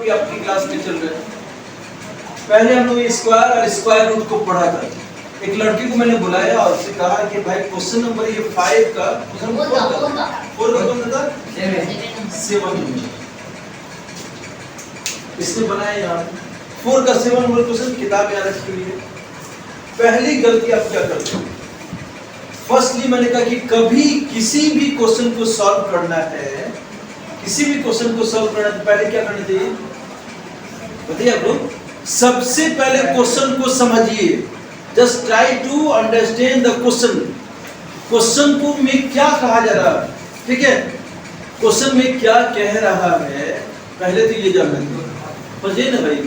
भी आपकी क्लास में चल रहे हैं। पहले हम लोग स्क्वायर और स्क्वायर रूट को पढ़ा था। एक लड़की को मैंने बुलाया और उससे कहा कि भाई क्वेश्चन नंबर ये 5 का क्वेश्चन नंबर 4 का कौन था 7 इसने बनाया यहाँ 4 का 7 नंबर क्वेश्चन किताब याद रखी हुई है। पहली गलती आप क्या करते हो? फर्स्टली मैंने कहा कि कभी किसी भी क्वेश्चन को सॉल्व करना है, किसी भी क्वेश्चन को सॉल्व करना है पहले क्या करना चाहिए बताइए आप लोग? सबसे पहले क्वेश्चन को समझिए। Just try to understand the question. Question को में क्या कहा जा रहा है, ठीक है? क्वेश्चन में क्या कह रहा है पहले तो ये जानना समझिए ना भाई।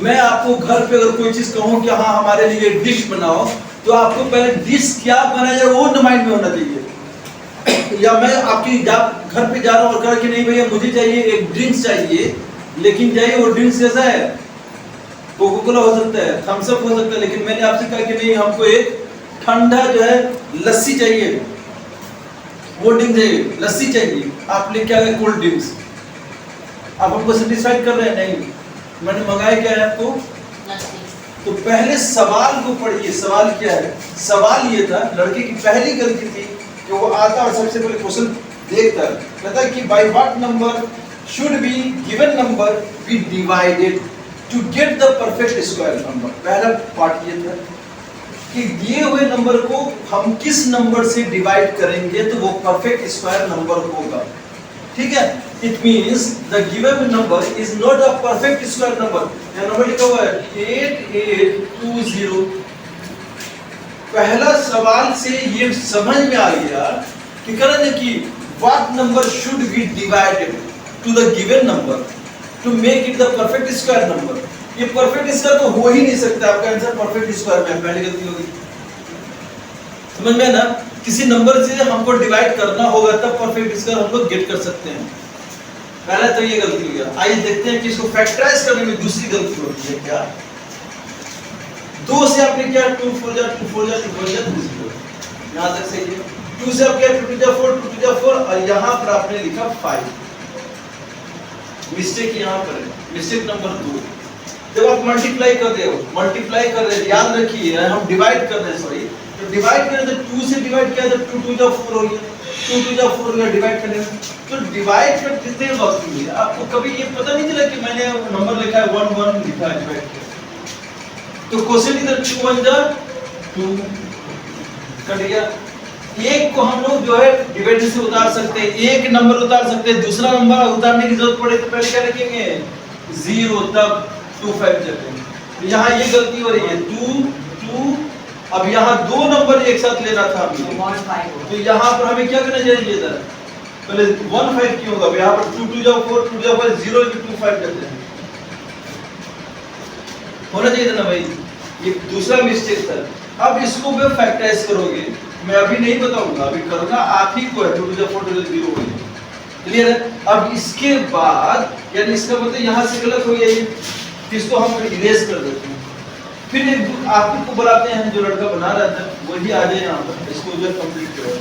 मैं आपको घर पे अगर कोई चीज कहूं कि हाँ हमारे लिए डिश बनाओ, तो आपको पहले डिश क्या बनाया जाए वो माइंड में होना चाहिए। या मैं आपकी घर पे जा रहा हूँ और कह कि नहीं भैया मुझे चाहिए एक ड्रिंक्स चाहिए, लेकिन चाहिए वो ड्रिंक्स कैसा है? कोका कोला हो सकता है, थम्स अप हो सकता है, लेकिन मैंने आपसे कहा कि नहीं हमको एक ठंडा जो है लस्सी चाहिए, वो ड्रिंक चाहिए, लस्सी चाहिए। आप लेके आ गए कोल्ड ड्रिंक्स, आप हमको सेटिस्फाइड कर रहे हैं? नहीं, मैंने मंगाया क्या है आपको? तो पहले सवाल को पढ़िए। सवाल क्या है? सवाल ये था, लड़के की पहली गलती थी कि वो आता और सबसे पहले क्वेश्चन देखता कहता कि by what number should be given number be divided to get the perfect square number. पहला पार्ट ये था कि दिए हुए नंबर को हम किस नंबर से डिवाइड करेंगे तो वो परफेक्ट स्क्वायर नंबर होगा, ठीक है? It means the given number is not a perfect square number. यहां नंबर लिखा हुआ है 8820। पहला सवाल से ये समझ में आ गया कि करें कि what number should be divided to the given number to make it the perfect square number. ये परफेक्ट स्क्वायर तो हो ही नहीं सकता, आपका आंसर परफेक्ट स्क्वायर में। पहली गलती होगी, समझ में ना? किसी नंबर से हमको डिवाइड करना होगा तब परफेक्ट स्क्वायर हम लोग गेट कर सकते हैं। पहला तो ये गलती हो गया। आइए देखते हैं कि इसको फैक्टराइज करने में दूसरी गलती होती है क्या। 2 से आपने क्या 2 4 जा 2 4 जा 2 4 जा 2 0, यहां तक सही है। 2 से आप क्या 2 2 जा 4 2 2 जा 4 और यहां पर आपने लिखा 5। मिस्टेक यहां पर है, मिस्टेक नंबर 2। जब आप मल्टीप्लाई कर रहे हो, याद रखिए हम डिवाइड कर रहे हैं, सॉरी, तो डिवाइड करें तो 2 से डिवाइड किया तो 2 2 जा 4 हो गया, 2 2 जा 4 हो गया। डिवाइड करने में तो डिवाइड में कितने वक्त हुए? आपको कभी ये पता नहीं चला कि मैंने नंबर लिखा है 1 1 लिखा है डिवाइड किया, तो क्वेश्चन इधर 2 1 जा 2 कट गया। एक को हम लोग जो है डिवाइड से उतार सकते हैं, एक नंबर उतार सकते हैं, दूसरा नंबर उतारने की जरूरत पड़े तो पहले क्या रखेंगे 0, तब 2 5 रखेंगे। यहाँ ये गलती हो रही है 2 2। अब यहाँ 2 नंबर एक साथ लेना था हमें, तो यहाँ पर हमें क्या करना चाहिए था? पहले 1 5 क्यों होगा? यहाँ पर 2 2 जा 4 2 जा 5 0 2 5 करते हैं, होना चाहिए था ना भाई। ये दूसरा मिस्टेक था। अब इसको भी फैक्टराइज करोगे, मैं अभी नहीं बताऊंगा, अभी करूंगा आप ही को है। 2 2 जा 4 2 जा 0 हो गया, क्लियर है? अब इसके बाद यानी इसका मतलब यहाँ से गलत हो गया ये, इसको हम इरेज कर देते हैं। फिर एक आपको बुलाते हैं, जो लड़का बना रहा था वही आ जाए यहाँ पर, इसको जो कंप्लीट करो।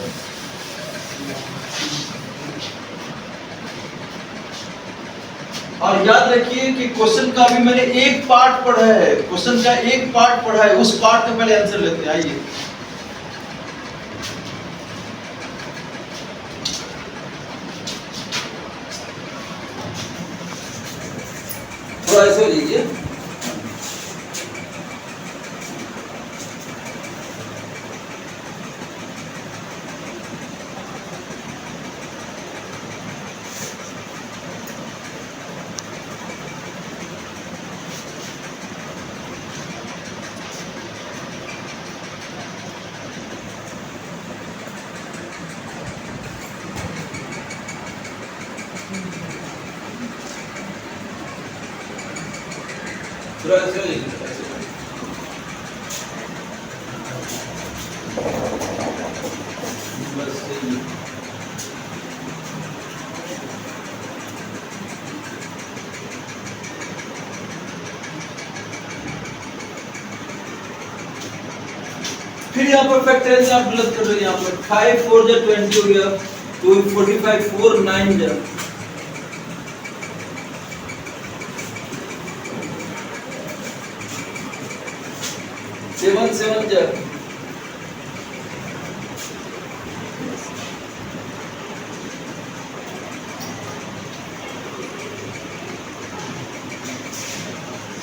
और याद रखिए कि क्वेश्चन का भी मैंने एक पार्ट पढ़ा है, क्वेश्चन का एक पार्ट पढ़ा है, उस पार्ट का पहले आंसर लेते हैं। आइए थोड़ा ऐसे हो लीजिए। थोड़ा ऐसे हो लीजिए, बस सही है। फिर यहाँ पर फैक्टराइज आप गलत कर रहे हो। यहाँ पर 5 4 जा 20 हो गया, तो 45 4 9 जा 7 7 जा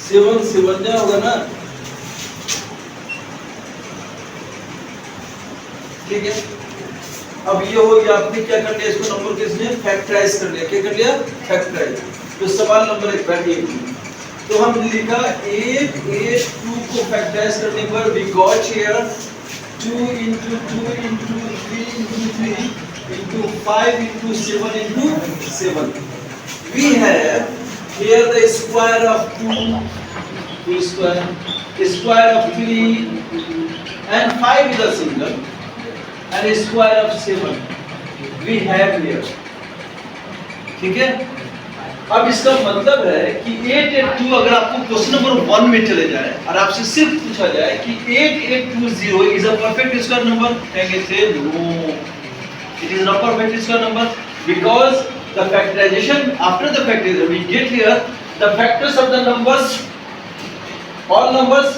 7 7 जा होगा ना, ठीक है। अब ये हो गया, आपने क्या कर लिया, इसको नंबर किसने फैक्टराइज कर लिया, क्या कर लिया, फैक्टराइज। तो सवाल नंबर 1 बैठिए, तो हमने लिखा 8 8 2 को फैक्टराइज करने पर we got here 2 into 2 into 3 into 3 into 5 into 7 into 7. We have here the square of 2 square of 3 and 5 is a single and square of 7 we have here, ठीक है। अब इसका मतलब है कि 8 8 2 अगर आपको क्वेश्चन नंबर 1 में चले जाए और आपसे सिर्फ पूछा जाए कि 8 8 2 0 is a perfect square number, कहेंगे से no, it is not perfect square number because the factorization after the factorization we get here the factors of the numbers, all numbers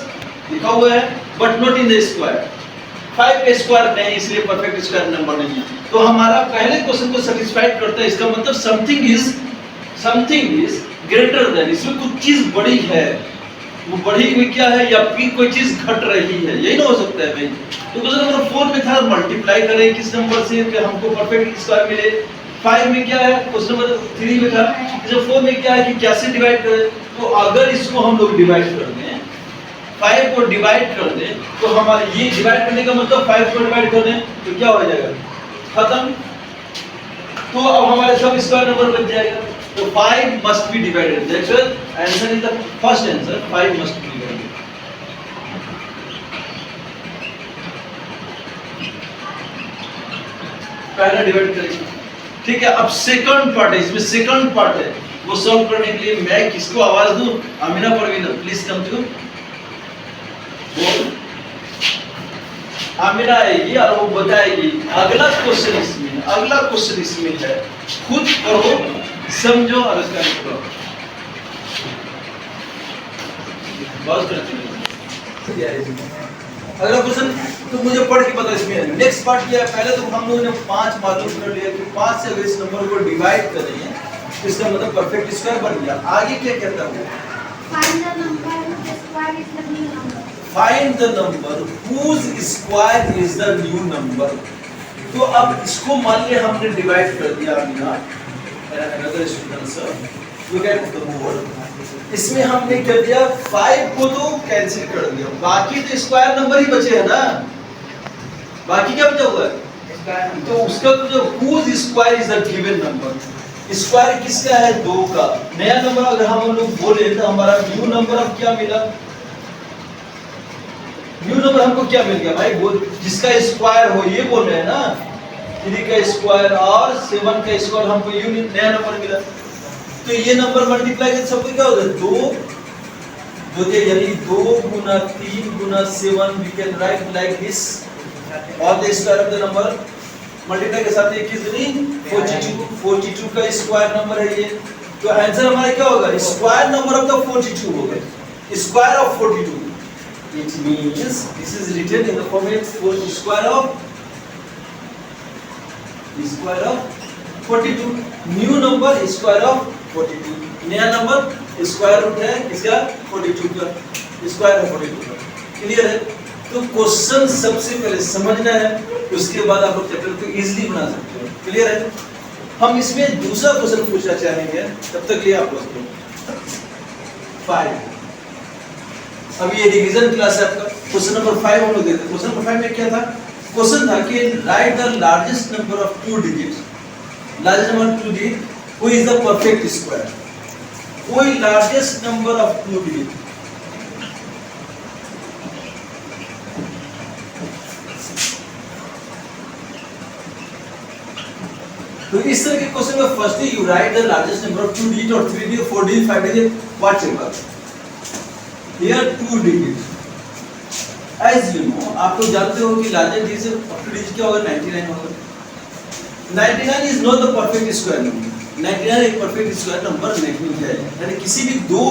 लिखा हुआ है but not in the square. 5 का square नहीं, इसलिए perfect square number नहीं है। तो हमारा पहले क्वेश्चन को सेटिस्फाइड करता है, इसका मतलब समथिंग इज ग्रेटर देन, इसमें कुछ चीज बड़ी है, वो बड़ी हुई क्या है, या फिर कोई चीज घट रही है, यही ना हो सकता है भाई। तो क्वेश्चन नंबर 4 में था मल्टीप्लाई करें किस नंबर से कि हमको परफेक्ट स्क्वायर मिले। 5 में क्या है, क्वेश्चन नंबर 3 में था, जब 4 में क्या है कि कैसे डिवाइड करें। तो अगर इसको हम लोग डिवाइड कर दें, 5 को डिवाइड कर दें, तो हमारे ये डिवाइड करने का मतलब 5 को डिवाइड कर दें तो क्या हो जाएगा, खत्म। तो अब हमारे सब स्क्वायर नंबर बच जाएगा। तो 5 must be divided. That's why answer is the first answer. 5 must be divided. पहला डिवाइड करेंगे, ठीक है। अब सेकंड पार्ट है, इसमें सेकंड पार्ट है, वो सॉल्व करने के लिए मैं किसको आवाज दूं, Amina Parveen please come to board. Amina आएगी और वो बताएगी अगला क्वेश्चन इसमें है, खुद पढ़ो समझो और इसका आंसर करो। बहुत करते अगला क्वेश्चन तो मुझे पढ़ के पता इसमें है। नेक्स्ट पार्ट क्या है, पहले तो हम लोगों ने 5 मालूम कर लिया कि 5 से अगर इस नंबर को डिवाइड करेंगे तो इसका मतलब परफेक्ट स्क्वायर बन गया। आगे क्या कहता है, find the number whose square is the new number। तो अब इसको मान लिया हमने डिवाइड कर दिया Amina, another student sir, look at the board। इसमें हमने कर दिया 5 को तो कैंसिल कर दिया, बाकी तो स्क्वायर नंबर ही बचे हैं ना, बाकी क्या बचा हुआ है, तो उसका तो जो whose square is the given number, square किसका है, 2 का। नया नंबर अगर हम लोग बोले तो हमारा न्यू नंबर अब क्या मिला, न्यू नंबर हमको क्या मिल गया भाई, वो जिसका स्क्वायर हो, ये बोल रहे हैं ना, 3 का स्क्वायर और 7 का स्क्वायर, हमको यूनिट नया नंबर मिला। तो ये नंबर मल्टीप्लाई करके सबको क्या होता है, 2 यानी 2 गुना 3 गुना 7 we can write like this, और the square of the number multiply के साथ 21 दूनी 42 का स्क्वायर नंबर है ये। तो आंसर हमारा क्या होगा, स्क्वायर नंबर ऑफ द 42 होगा, square of 42। It means this is written in the format for square of 42, new number square of 42, नया नंबर स्क्वायर रूट है किसका, 42 का, स्क्वायर ऑफ 42 का। क्लियर है। तो क्वेश्चन सबसे पहले समझना है, उसके बाद आप लोग चैप्टर को इजीली बना सकते हो। क्लियर है। हम इसमें दूसरा क्वेश्चन पूछना चाहेंगे, तब तक लिए आप लोग 5। अब ये रिवीजन क्लास है आपका। क्वेश्चन नंबर 5 हम लोग देखते हैं। क्वेश्चन नंबर 5 में क्या था, क्वेश्चन था कि right the largest number of 2 digits, largest number 2 digit who is the perfect square, कोई लार्जेस्ट नंबर ऑफ 2 डिजिट। तो इस तरह के क्वेश्चन में firstly you right the largest number of 2 digit और 3 digit 4 digit 5 digit whatever, here 2 digits। as you know, आप लोग जानते हो कि लार्जेस्ट डिजिट से अप टू डिजिट क्या होगा, 99 होगा। 99 is not the perfect square number, 99 एक परफेक्ट स्क्वायर नंबर नहीं है। यानी किसी भी दो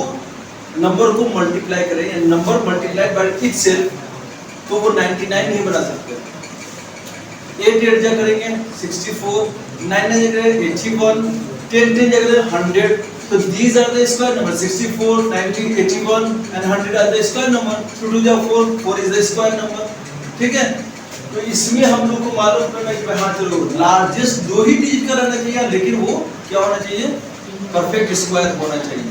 नंबर को मल्टीप्लाई करें, नंबर मल्टीप्लाई बाय इटसेल्फ तो वो 99 नहीं बना सकते। 8 8 जा करेंगे 64, 9 9 जा करेंगे 81, 10 10 जा करेंगे 100। So these are the square number 64, 90, 81 and 100 are the square number. 2 2 जा 4, 4 is the square number। ठीक है, तो इसमें हम लोग को मालूम करना कि हाँ चलो लार्जेस्ट 2 ही डिजिट का रहना चाहिए, लेकिन वो क्या होना चाहिए, परफेक्ट स्क्वायर होना चाहिए।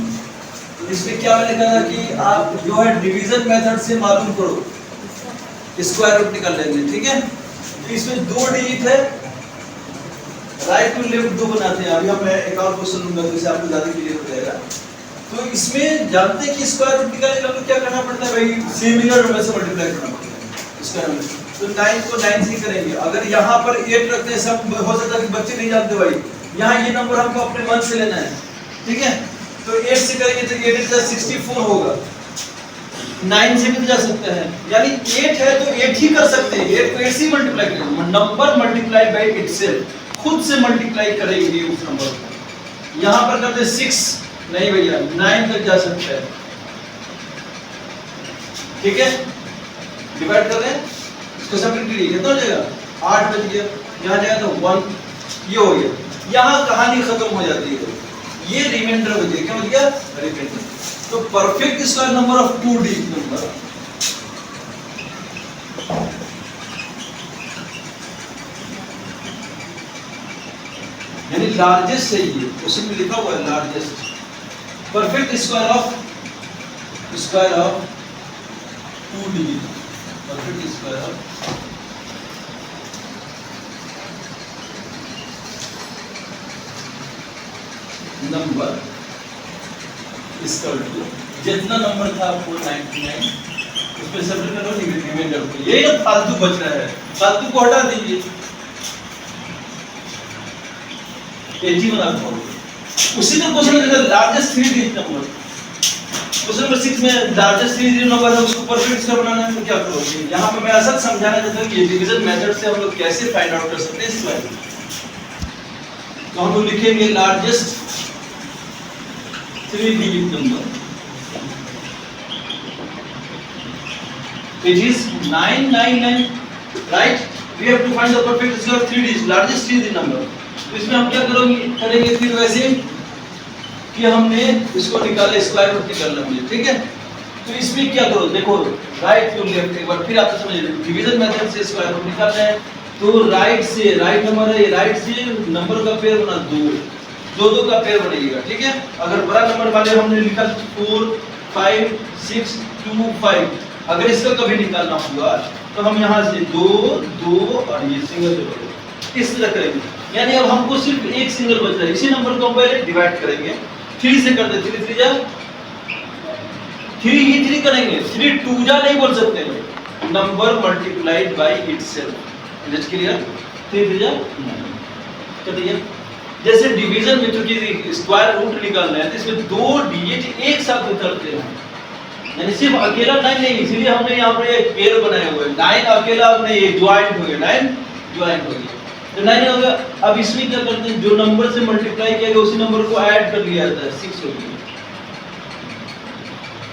तो इसमें क्या मैंने कहा कि आप जो है डिवीजन मेथड से मालूम करो, स्क्वायर रूट निकाल लेंगे। ठीक है, तो इसमें 2 डिजिट है, राइट टू लेफ्ट 2 बनाते हैं। अभी हम मैं एक और क्वेश्चन लूंगा जिससे आपको ज्यादा क्लियर हो जाएगा। तो इसमें जानते हैं कि स्क्वायर रूट निकालने के लिए क्या करना पड़ता है भाई, सिमिलर नंबर से मल्टीप्लाई करना पड़ता है स्क्वायर रूट। तो 9 को 9 से करेंगे। अगर यहाँ पर 8 रखते हैं, सब हो सकता है कि बच्चे नहीं जानते भाई, यहाँ ये नंबर हमको अपने मन से लेना है। ठीक है, तो 8 से करेंगे तो 8 × 64 होगा। 9 से भी जा सकता है, यानी 8 है तो 8 ही कर सकते हैं। 8 को 8 से मल्टीप्लाई करेंगे, नंबर मल्टीप्लाई बाय इटसेल्फ, खुद से मल्टीप्लाई करेंगे उस नंबर को। यहाँ पर करते 6 नहीं भैया, 9 तक जा सकता है। ठीक है, डिवाइड कर रहे हैं, इसको सब्ट्रैक्ट कीजिए, कितना हो जाएगा 8 बच गया, यहाँ जाएगा तो 1, ये हो गया। यहाँ कहानी खत्म हो जाती है, ये रिमाइंडर बच गया। क्या बच गया, रिमाइंडर। तो perfect square number of 2 digit number यानी लार्जेस्ट है, ये क्वेश्चन में लिखा हुआ है largest. Perfect square of 2 digit, perfect square of number इसका जितना नंबर था 499, उसमें सब्ट्रैक्ट करो रिमाइंडर को। ये ना फालतू बच रहा है, फालतू को हटा दीजिए। 80 बना दो। उसी में क्वेश्चन में largest 3 digit number, question number 6 में लार्जेस्ट 3 डिजिट नंबर है, उसको परफेक्ट स्क्वायर बनाना है। तो क्या करोगे, यहाँ पे मैं ऐसा समझाना चाहता हूँ कि डिवीजन मेथड से हम लोग कैसे फाइंड आउट कर सकते हैं स्क्वायर। तो हम लोग लिखेंगे largest 3 digit number, it is 999, right? We have to find the perfect square of 3 digits, largest 3 digit number। तो इसमें हम क्या करेंगे फिर वैसे कि हमने इसको निकाला, स्क्वायर रूट निकालना मुझे। ठीक है, तो इसमें क्या करो, देखो राइट टू लेफ्ट, एक बार फिर आप समझ लीजिए, डिवीजन मेथड से स्क्वायर रूट निकालना है। तो राइट से, राइट नंबर है, राइट से नंबर का पेयर बना 2 का पेयर बनेगा। ठीक है, अगर बड़ा नंबर वाले हमने लिखा 4 5 6 2 5, अगर इसका कभी निकालना होगा तो हम यहाँ से 2 2 और ये सिंगल जोड़ेंगे, इस तरह करेंगे। यानी अब हमको सिर्फ एक सिंगल बच रहा है, इसी नंबर को हम पहले डिवाइड करेंगे। 3 से करते, 3 3 जा 3 ही 3 करेंगे, 3 2 जा नहीं बोल सकते हैं, number multiplied by itself. Is it clear? 3 3 जा 9 कर दिया। जैसे डिवीजन में चूंकि स्क्वायर रूट निकालना है तो इसमें 2 डिजिट एक साथ उतरते हैं, यानी सिर्फ अकेला 9 नहीं, इसलिए हमने यहाँ पर एक पेयर बनाया हुआ है। 9 अकेला नहीं, ज्वाइंट हो गया, 9 ज्वाइंट हो गया, तो 9 हो गया। अब इसमें क्या करते हैं, जो नंबर से मल्टीप्लाई किया गया उसी नंबर को ऐड कर लिया जाता है, 6 हो गया।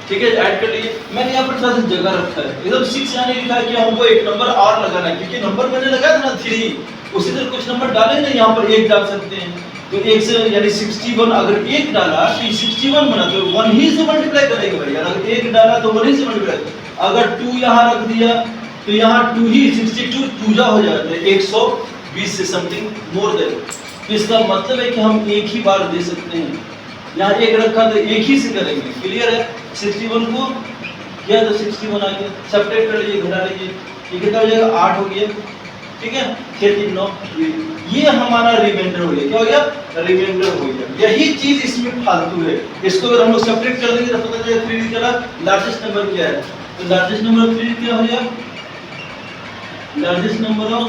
ठीक है, ऐड कर लिए। मैंने यहाँ पर थोड़ा सा जगह रखा है, एकदम 6 यहाँ नहीं लिखा है कि हमको एक नंबर और लगाना है, क्योंकि नंबर मैंने लगाया था ना 3, उसी तरह कुछ नंबर डाले ना, यहाँ पर 1 डाल सकते हैं। तो 1 से यानी 61, अगर 1 डाला तो 61 बना, तो 1 ही से मल्टीप्लाई करेंगे भाई। अगर 1 डाला तो 1 ही से मल्टीप्लाई, अगर 2 यहाँ रख दिया तो यहाँ 2 ही 62 2 जा हो जाता है 120 से समथिंग मोर देन। तो इसका मतलब है कि हम एक ही बार दे सकते हैं। यहाँ 1 रखा तो एक ही से करेंगे, क्लियर है? 61 को किया तो 61 आ गया, सब्ट्रैक्ट कर लीजिए, घटा लीजिए, ये कितना हो जाएगा 8 हो गया। ठीक है, 3 9, ये हमारा रिमाइंडर हो गया। क्या हो गया? रिमाइंडर हो गया। यही चीज इसमें फालतू है। इसको अगर हम लोग सब्ट्रैक्ट कर देंगे तो पता चलेगा 3 निकला, लार्जेस्ट नंबर क्या है। तो लार्जेस्ट नंबर ऑफ 3 क्या हो गया? Largest number of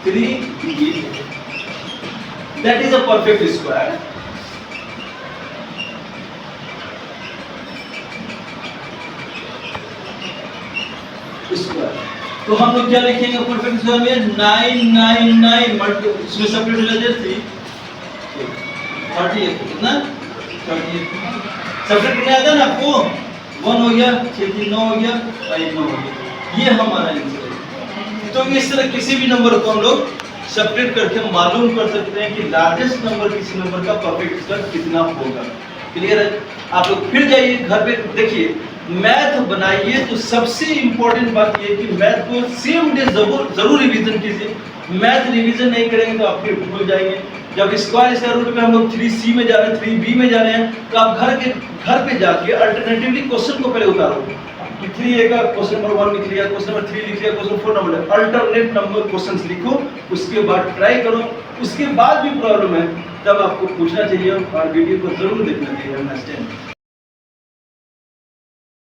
3 digit, that is a perfect square। तो हम लोग क्या लिखेंगे परफेक्ट स्क्वायर में? 999 इसमें सब्ट्रैक्ट हो जाए 3 38, कितना 38 सब्ट्रैक्ट कितना आता है ना आपको? 1 हो गया, 6 3 9 हो गया और 1 9 हो गया। ये हमारा आंसर है। तो इस तरह किसी भी नंबर को हम लोग सेपरेट करके मालूम कर सकते हैं कि लार्जेस्ट नंबर किसी नंबर का परफेक्ट स्क्वायर कितना होगा। क्लियर है? आप लोग फिर जाइए घर पे, देखिए मैथ बनाइए तो सबसे इंपॉर्टेंट बात ये कि मैथ को सेम डे जरूर रिवीजन कीजिए। मैथ रिवीजन नहीं करेंगे तो आप फिर भूल जाएंगे। जब स्क्वायर रूट में हम लोग 3C में जा रहे हैं, 3B में जा रहे हैं, तो आप घर पे जाके अल्टरनेटिवली क्वेश्चन को पहले उतारो कि 3A का क्वेश्चन नंबर 1 लिख लिया, क्वेश्चन नंबर 3 लिख लिया, question 4 number alternate number questions लिखो, उसके बाद ट्राई करो। उसके बाद भी प्रॉब्लम है तब आपको पूछना चाहिए और वीडियो को जरूर देखना चाहिए। अंडरस्टैंड।